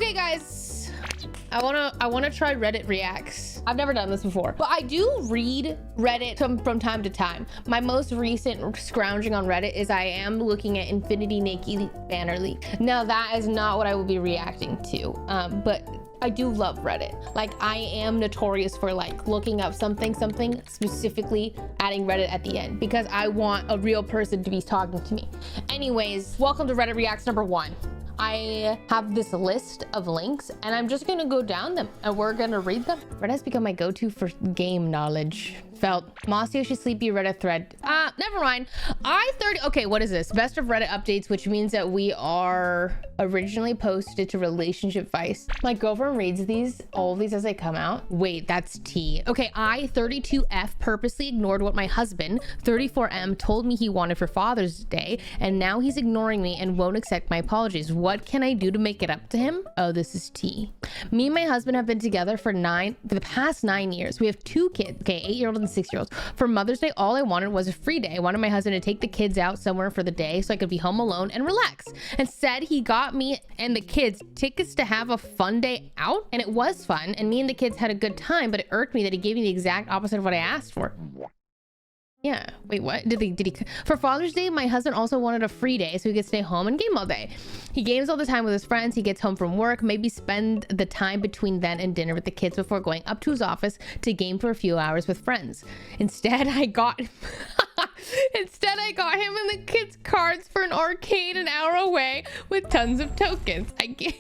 Okay, guys, I wanna try Reddit reacts. I've never done this before, but I do read Reddit from time to time. My most recent scrounging on Reddit is I am looking at Infinity Nikki banner leak. Now that is not what I will be reacting to, but I do love Reddit. Like, I am notorious for like looking up something specifically, adding Reddit at the end because I want a real person to be talking to me. Anyways, welcome to Reddit Reacts number 1. I have this list of links and I'm just gonna go down them and we're gonna read them. Reddit has become my go-to for game knowledge. Felt Mossy, she sleepy Reddit thread. Never mind. Okay, what is this? Best of Reddit updates, which means that we are originally posted to Relationship Vice. My girlfriend reads all of these as they come out. Wait, that's T. Okay, I, 32F, purposely ignored what my husband, 34M, told me he wanted for Father's Day, and now he's ignoring me and won't accept my apologies. What can I do to make it up to him? Oh, this is T. Me and my husband have been together for the past 9 years. We have 2 kids, okay, 8-year-old and 6-year-olds. For Mother's Day, all I wanted was a free day. I wanted my husband to take the kids out somewhere for the day so I could be home alone and relax. Instead, he got me and the kids tickets to have a fun day out, and it was fun, and me and the kids had a good time, but it irked me that he gave me the exact opposite of what I asked for. Yeah, wait, what? Did he? For Father's Day, my husband also wanted a free day so he could stay home and game all day. He games all the time with his friends. He gets home from work, maybe spend the time between then and dinner with the kids before going up to his office to game for a few hours with friends. Instead, I got him and the kids cards for an arcade an hour away with tons of tokens. I gave him,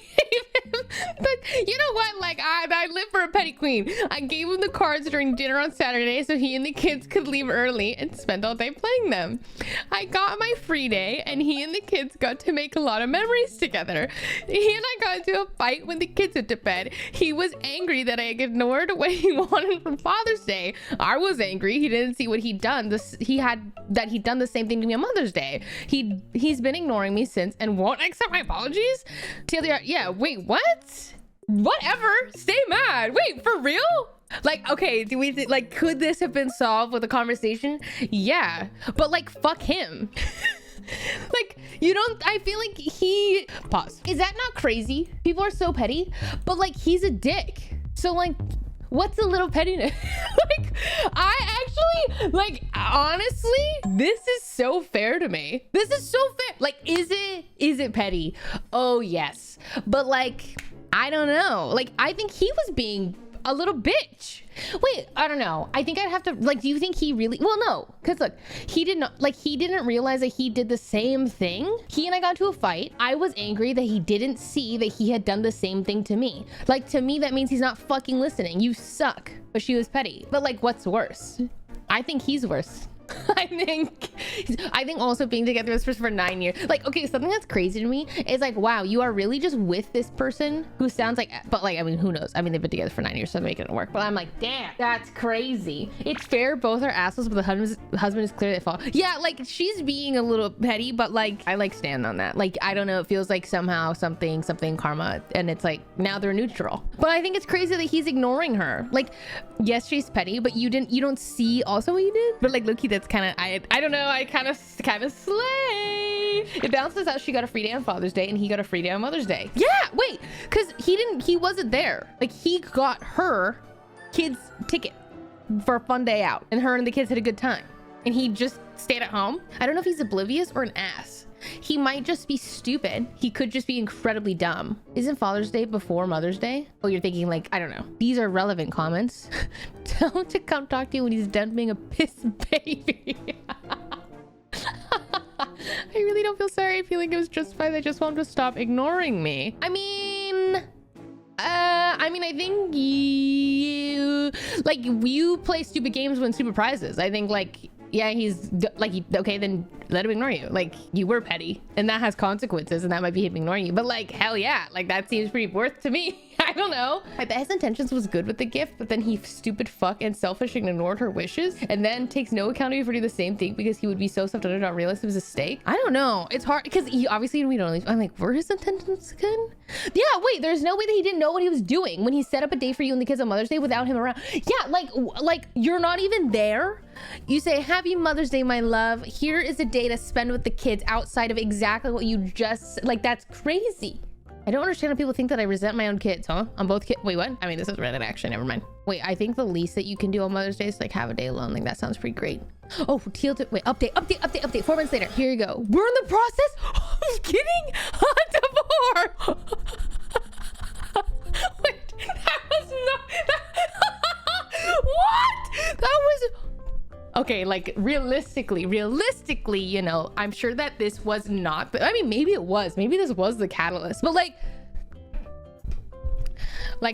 you know what? Like, I live for a petty queen. I gave him the cards during dinner on Saturday so he and the kids could leave early and spend all day playing them. I got my free day and he and the kids got to make a lot of memories together. He and I got into a fight when the kids went to bed. He was angry that I ignored what he wanted for Father's Day. I was angry. He didn't see what he'd done. He'd done the same thing to me on Mother's Day. He's been ignoring me since and won't accept my apologies. Taylor, yeah, wait, what? Whatever, stay mad. Wait, for real? Like, okay, could this have been solved with a conversation? Yeah, but like, fuck him. Like, I feel like pause. Is that not crazy? People are so petty, but like, he's a dick. So like, what's a little pettiness? Like, I actually, like, honestly, this is so fair to me. This is so fair. Like, is it petty? Oh, yes. But like, I don't know. Like, I think he was being a little bitch. Wait, I don't know. I think I'd have to, like, do you think he really, well, no, because look, he didn't realize that he did the same thing. He and I got into a fight. I was angry that he didn't see that he had done the same thing to me. Like, to me, that means he's not fucking listening. You suck. But she was petty. But like, what's worse? I think he's worse. I think also being together with this person for 9 years. Like, okay, something that's crazy to me is like, wow, you are really just with this person who sounds like, but like, I mean, who knows? I mean, they've been together for 9 years, so they're making it work. But I'm like, damn, that's crazy. It's fair, both are assholes, but the husband is clearly at fault. Yeah, like, she's being a little petty, but like, I like stand on that. Like, I don't know, it feels like somehow something karma, and it's like, now they're neutral. But I think it's crazy that he's ignoring her. Like, yes, she's petty, but you don't see also what you did. But like, look, that's kind of, I don't know, I kind of slay. It balances out. She got a free day on Father's Day and he got a free day on Mother's Day. Yeah, wait, because he wasn't there. Like, he got her kids ticket for a fun day out and her and the kids had a good time and he just stayed at home. I don't know if he's oblivious or an ass. He might just be stupid. He could just be incredibly dumb. Isn't Father's Day before Mother's Day? Oh, you're thinking like, I don't know. These are relevant comments. Tell him to come talk to you when he's done being a piss baby. I really don't feel sorry. I feel like it was justified. I just want him to stop ignoring me. I mean, I think you play stupid games, win stupid prizes. I think like, yeah, he's like, okay, then let him ignore you. Like, you were petty and that has consequences and that might be him ignoring you. But like, hell yeah, like that seems pretty worth to me. I don't know. I bet his intentions was good with the gift, but then he stupid fuck and selfish and ignored her wishes and then takes no accountability for doing the same thing because he would be so self-centered and not realize it was a mistake. I don't know. It's hard because he obviously, we don't, I'm like, were his intentions good? Yeah, wait, there's no way that he didn't know what he was doing when he set up a day for you and the kids on Mother's Day without him around. Yeah, like you're not even there. You say, happy Mother's Day, my love. Here is a day to spend with the kids outside of exactly what you just, like, that's crazy. I don't understand how people think that I resent my own kids, huh? On both kids. Wait, what? I mean, this is Reddit actually, never mind. Wait, I think the least that you can do on Mother's Day is like have a day alone. Like that sounds pretty great. Oh, teal to, wait, update. 4 months later. Here you go. We're in the process of getting a divorce. Wait, that was not, what? That was, okay, like realistically, you know, I'm sure that this was not, I mean, maybe it was, maybe this was the catalyst, but like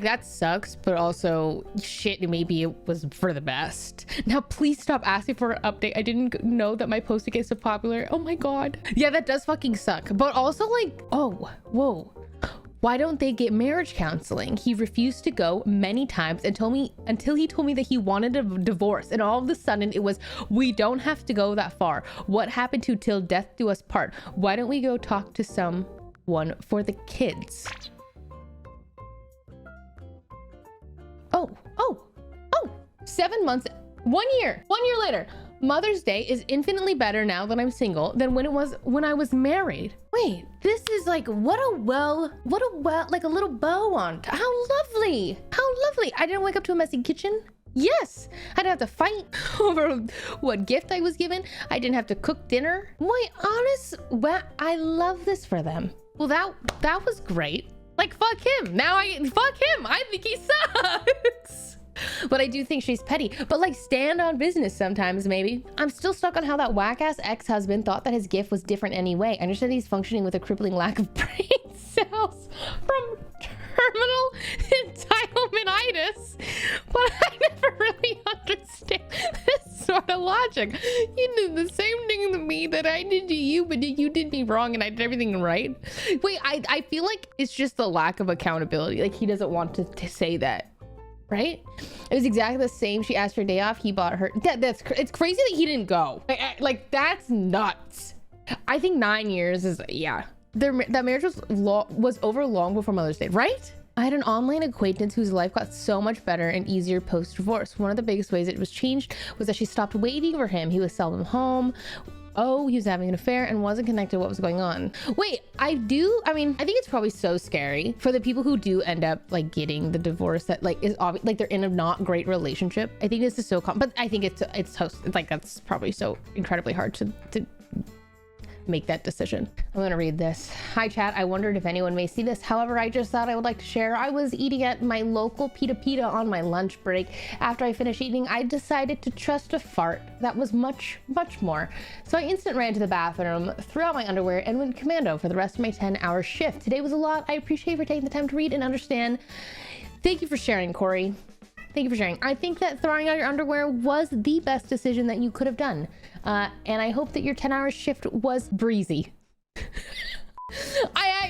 that sucks, but also shit, maybe it was for the best. Now please stop asking for an update. I didn't know that my post would get so popular. Oh my god. Yeah, that does fucking suck. But also like, oh, whoa. Why don't they get marriage counseling? He refused to go many times and told me until he told me that he wanted a divorce. And all of a sudden it was, we don't have to go that far. What happened to till death do us part? Why don't we go talk to someone for the kids? Oh, 7 months, 1 year later. Mother's Day is infinitely better now that I'm single than when it was when I was married. Wait, this is like, what a well, like a little bow on. How lovely. I didn't wake up to a messy kitchen. Yes, I didn't have to fight over what gift I was given. I didn't have to cook dinner. Wait, honest, well, I love this for them. Well, that was great. Like, fuck him. Fuck him. I think he sucks. But I do think she's petty. But like, stand on business sometimes, maybe. I'm still stuck on how that whack-ass ex-husband thought that his gift was different anyway. I understand he's functioning with a crippling lack of brain cells from terminal entitlementitis, but I never really understand this sort of logic. You did the same thing to me that I did to you, but you did me wrong and I did everything right. Wait, I feel like it's just the lack of accountability. Like, he doesn't want to say that. Right? It was exactly the same. She asked for a day off. He bought her. It's crazy that he didn't go. Like that's nuts. I think 9 years is, yeah. That marriage was over long before Mother's Day, right? I had an online acquaintance whose life got so much better and easier post-divorce. One of the biggest ways it was changed was that she stopped waiting for him. He was seldom home. Oh, he was having an affair and wasn't connected to what was going on. Wait, I think it's probably so scary for the people who do end up like getting the divorce that like is obvious, like they're in a not great relationship. I think this is so but I think it's like, that's probably so incredibly hard to make that decision. I'm gonna read this. Hi chat, I wondered if anyone may see this. However, I just thought I would like to share. I was eating at my local pita on my lunch break. After I finished eating, I decided to trust a fart that was much more. So I instant ran to the bathroom, threw out my underwear, and went commando for the rest of my 10-hour shift. Today was a lot. I appreciate you for taking the time to read and understand. Thank you for sharing, Corey. Thank you for sharing. I think that throwing out your underwear was the best decision that you could have done. And I hope that your 10-hour shift was breezy.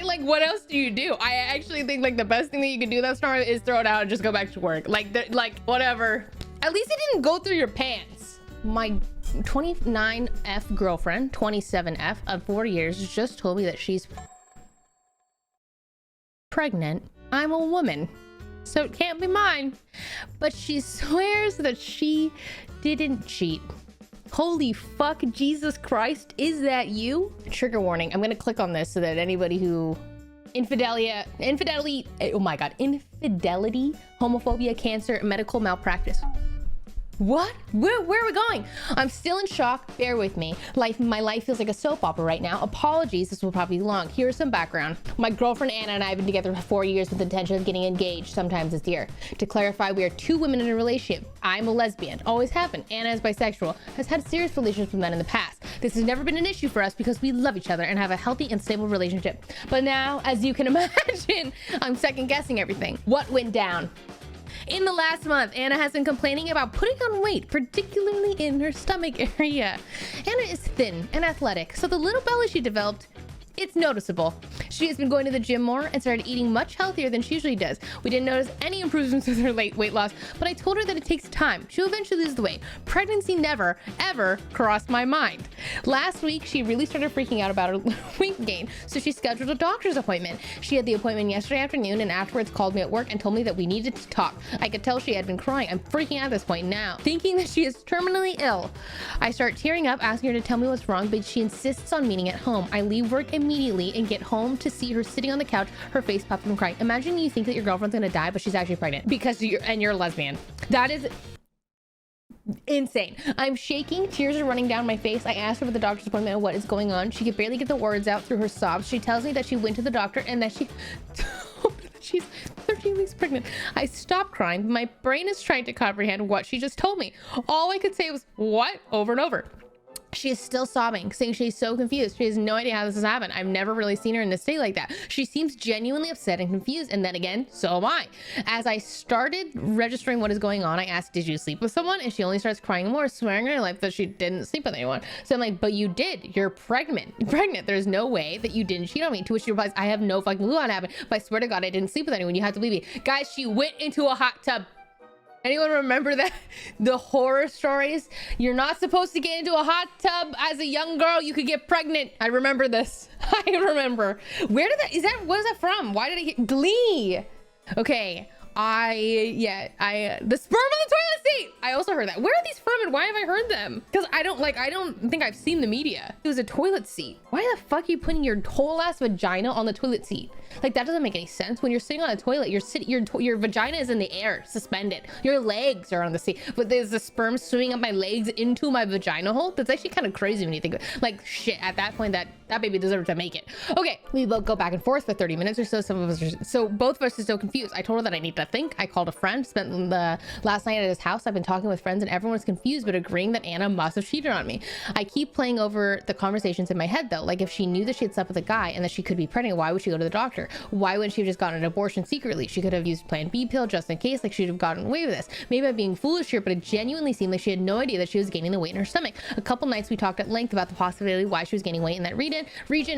Like, what else do you do? I actually think like the best thing that you can do that storm is throw it out and just go back to work. Like whatever. At least it didn't go through your pants. My 29F girlfriend, 27F of 4 years, just told me that she's pregnant. I'm a woman, so it can't be mine. But she swears that she didn't cheat. Holy fuck, Jesus Christ, is that you? Trigger warning. I'm gonna click on this so that anybody who infidelity, oh my god, infidelity, homophobia, cancer, medical malpractice. What? Where are we going? I'm still in shock. Bear with me. My life feels like a soap opera right now. Apologies, this will probably be long. Here's some background. My girlfriend Anna and I have been together for 4 years with the intention of getting engaged sometimes this year. To clarify, we are 2 women in a relationship. I'm a lesbian, always have been. Anna is bisexual, has had serious relationships with men in the past. This has never been an issue for us because we love each other and have a healthy and stable relationship. But now, as you can imagine, I'm second guessing everything. What went down? In the last month, Anna has been complaining about putting on weight, particularly in her stomach area. Anna is thin and athletic, so the little belly she developed, it's noticeable. She has been going to the gym more and started eating much healthier than she usually does. We didn't notice any improvements with her late weight loss, but I told her that it takes time. She'll eventually lose the weight. Pregnancy never, ever crossed my mind. Last week, she really started freaking out about her weight gain, so she scheduled a doctor's appointment. She had the appointment yesterday afternoon and afterwards called me at work and told me that we needed to talk. I could tell she had been crying. I'm freaking out at this point now, thinking that she is terminally ill. I start tearing up, asking her to tell me what's wrong, but she insists on meeting at home. I leave work immediately and get home to see her sitting on the couch, her face puffed and crying. Imagine you think that your girlfriend's gonna die, but she's actually pregnant because you're a lesbian. That is insane. I'm shaking, tears are running down my face. I asked her about the doctor's appointment and what is going on. She could barely get the words out through her sobs. She tells me that she went to the doctor and that she told me that she's 13 weeks pregnant. I stopped crying. My brain is trying to comprehend what she just told me. All I could say was, what? Over and over. She is still sobbing, saying she's so confused. She has no idea how this has happened. I've never really seen her in a state like that. She seems genuinely upset and confused. And then again, so am I. As I started registering what is going on, I asked, did you sleep with someone? And she only starts crying more, swearing in her life that she didn't sleep with anyone. So I'm like, but you did. You're pregnant. There's no way that you didn't cheat on me. To which she replies, I have no fucking clue what happened. But I swear to God, I didn't sleep with anyone. You have to believe me. Guys, she went into a hot tub. Anyone remember that? The horror stories? You're not supposed to get into a hot tub as a young girl. You could get pregnant. I remember this. I remember. Where did that, what is that from? Why did I get Glee? Okay. The sperm on the toilet seat. I also heard that. Where are these from and why have I heard them? Because I don't think I've seen the media. It was a toilet seat. Why the fuck are you putting your whole ass vagina on the toilet seat? Like, that doesn't make any sense. When you're sitting on a toilet, your vagina is in the air, suspended. Your legs are on the seat, but there's the sperm swimming up my legs into my vagina hole. That's actually kind of crazy when you think of it. Like, shit, at that point, that baby deserved to make it. Okay, we both go back and forth for 30 minutes or so. Both of us are so confused. I told her that I need to think. I called a friend, spent the last night at his house. I've been talking with friends and everyone's confused, but agreeing that Anna must have cheated on me. I keep playing over the conversations in my head though. Like, if she knew that she had slept with a guy and that she could be pregnant, why would she go to the doctor? Why wouldn't she have just gotten an abortion secretly? She could have used Plan B pill just in case. Like, she'd have gotten away with this. Maybe I'm being foolish here, but it genuinely seemed like she had no idea that she was gaining the weight in her stomach. A couple nights we talked at length about the possibility why she was gaining weight in that region,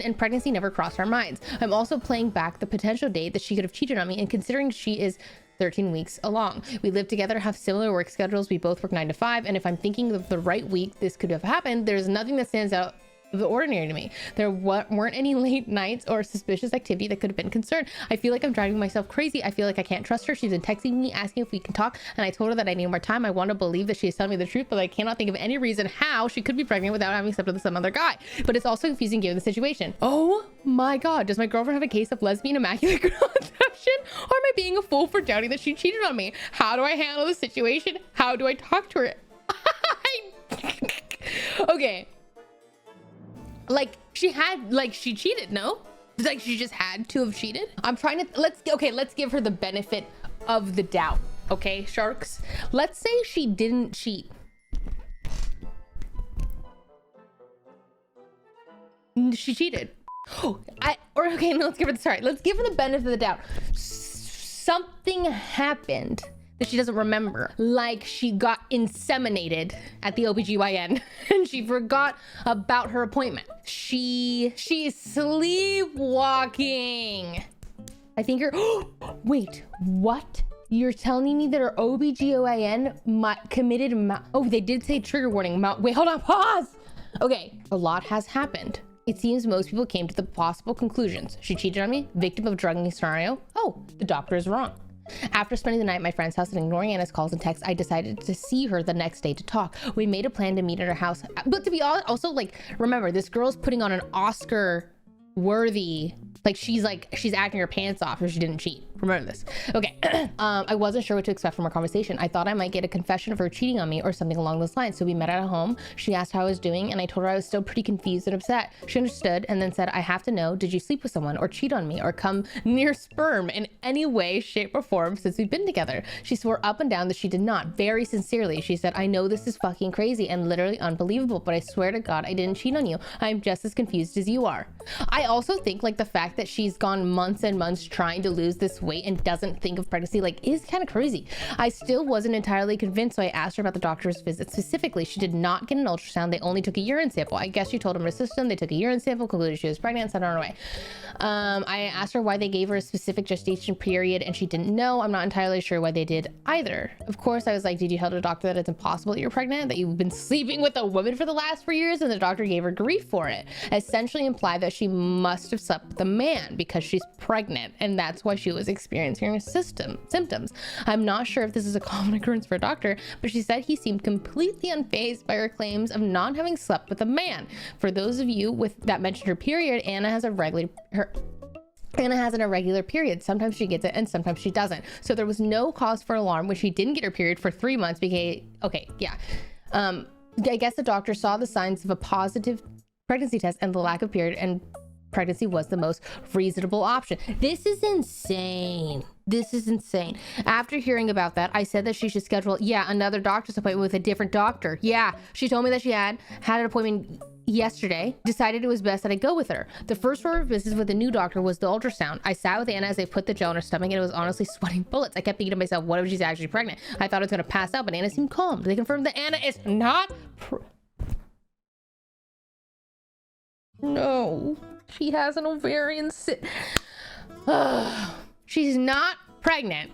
and pregnancy never crossed our minds. I'm also playing back the potential date that she could have cheated on me, and considering she is 13 weeks along. We live together, have similar work schedules. We both work 9 to 5. And if I'm thinking of the right week this could have happened, there's nothing that stands out of the ordinary to me. There weren't any late nights or suspicious activity that could have been concerned. I feel like I'm driving myself crazy. I feel like I can't trust her. She's been texting me, asking if we can talk, and I told her that I need more time. I want to believe that she is telling me the truth, but I cannot think of any reason how she could be pregnant without having slept with some other guy. But it's also confusing given the situation. Oh my God, does my girlfriend have a case of lesbian immaculate conception? Or am I being a fool for doubting that she cheated on me? How do I handle the situation? How do I talk to her? Okay. Like, she cheated, no? Like, she just had to have cheated? I'm trying to, let's give her the benefit of the doubt. Okay, sharks? Let's say she didn't cheat. She cheated. Okay, no, let's give her the benefit of the doubt. Something happened that she doesn't remember, like she got inseminated at the OBGYN and she forgot about her appointment. She's sleepwalking. I think wait, what? You're telling me that her OBGYN committed they did say trigger warning. Wait, hold on, pause. Okay, a lot has happened. It seems most people came to the possible conclusions. She cheated on me, victim of drugging scenario. Oh, the doctor is wrong. After spending the night at my friend's house and ignoring Anna's calls and texts, I decided to see her the next day to talk. We made a plan to meet at her house. But to be honest, also, like, remember, this girl's putting on an Oscar-worthy, she's acting her pants off if she didn't cheat. Remember this. Okay. I wasn't sure what to expect from our conversation. I thought I might get a confession of her cheating on me or something along those lines. So we met at home. She asked how I was doing and I told her I was still pretty confused and upset. She understood and then said, I have to know, did you sleep with someone or cheat on me or come near sperm in any way, shape or form since we've been together? She swore up and down that she did not, very sincerely. She said, I know this is fucking crazy and literally unbelievable, but I swear to God, I didn't cheat on you. I'm just as confused as you are. I also think the fact that she's gone months and months trying to lose this weight and doesn't think of pregnancy is kind of crazy. I still wasn't entirely convinced, so I asked her about the doctor's visit specifically. She did not get an ultrasound. They only took a urine sample. I guess she told them her system. They took a urine sample, concluded she was pregnant, and sent her on her way. I asked her why they gave her a specific gestation period and she didn't know. I'm not entirely sure why they did either. Of course, I was like, did you tell the doctor that it's impossible that you're pregnant, that you've been sleeping with a woman for the last 4 years? And the doctor gave her grief for it. Essentially implied that she must have slept with a man because she's pregnant and that's why she was experiencing her symptoms. I'm not sure if this is a common occurrence for a doctor, but she said he seemed completely unfazed by her claims of not having slept with a man. For those of you that mentioned her period, Anna has an irregular period. Sometimes she gets it and sometimes she doesn't. So there was no cause for alarm when she didn't get her period for 3 months. I guess the doctor saw the signs of a positive pregnancy test and the lack of period, and pregnancy was the most reasonable option. This is insane. After hearing about that, I said that she should schedule another doctor's appointment with a different doctor. She told me that she had an appointment yesterday, decided it was best that I go with her. The first order of business with the new doctor was the ultrasound. I sat with Anna as they put the gel in her stomach, and it was honestly sweating bullets. I kept thinking to myself, what if she's actually pregnant? I thought I was going to pass out, but Anna seemed calm. They confirmed that Anna is not no, she has an ovarian she's not pregnant.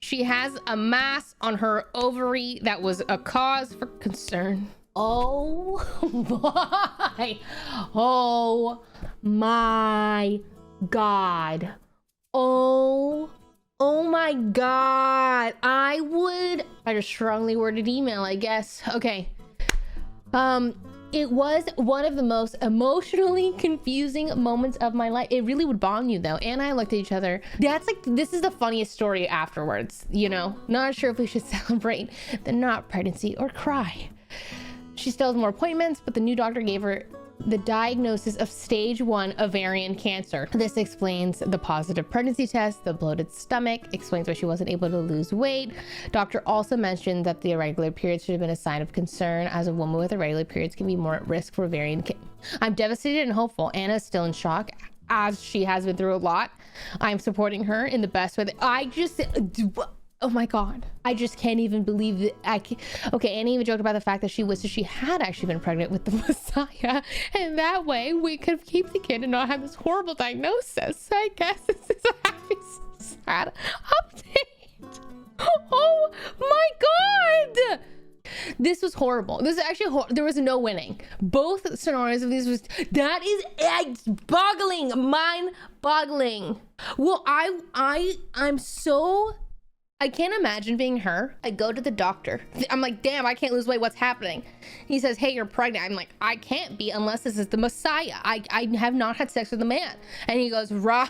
She has a mass on her ovary that was a cause for concern. Oh my god. Oh my god. I would write a strongly worded email, I guess. Okay. It was one of the most emotionally confusing moments of my life. It really would bond you though. And I looked at each other. This is the funniest story afterwards, you know? Not sure if we should celebrate the not pregnancy or cry. She still has more appointments, but the new doctor gave her the diagnosis of stage 1 ovarian cancer. This explains the positive pregnancy test, the bloated stomach, explains why she wasn't able to lose weight. Doctor also mentioned that the irregular periods should have been a sign of concern, as a woman with irregular periods can be more at risk for ovarian cancer. I'm devastated and hopeful. Anna is still in shock, as she has been through a lot. I'm supporting her in the best way oh my god, I just can't even believe that okay, Annie even joked about the fact that she wishes she had actually been pregnant with the Messiah, and that way we could keep the kid and not have this horrible diagnosis. I guess this is a happy, sad update. Oh my god, this was horrible. This is actually there was no winning. Both scenarios of these that is boggling, mind-boggling. Well, I can't imagine being her. I go to the doctor. I'm like, damn, I can't lose weight. What's happening? He says, hey, you're pregnant. I'm like, I can't be unless this is the Messiah. I have not had sex with a man. And he goes, right.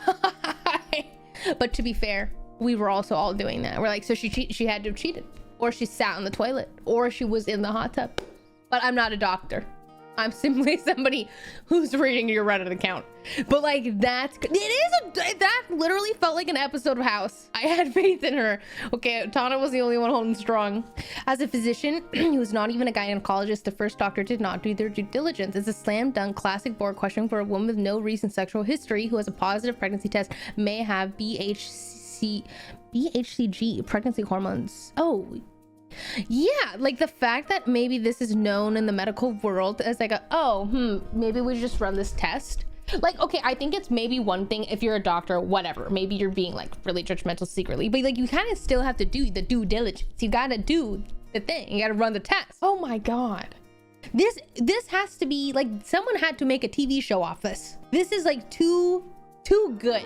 But to be fair, we were also all doing that. We're like, so she had to have cheated, or she sat on the toilet, or she was in the hot tub. But I'm not a doctor. I'm simply somebody who's reading your Reddit account. But like, that literally felt like an episode of House. I had faith in her. Okay, Tana was the only one holding strong. As a physician who's not even a gynecologist, the first doctor did not do their due diligence. It's a slam dunk classic board question for a woman with no recent sexual history who has a positive pregnancy test, may have BHCG, pregnancy hormones. Oh, yeah, like the fact that maybe this is known in the medical world as like maybe we just run this test. Like, okay, I think it's maybe one thing if you're a doctor, whatever, maybe you're being like really judgmental secretly, but like you kind of still have to do the due diligence. You gotta do the thing, you gotta run the test. Oh my god, this has to be like, someone had to make a TV show off this. This is like too good.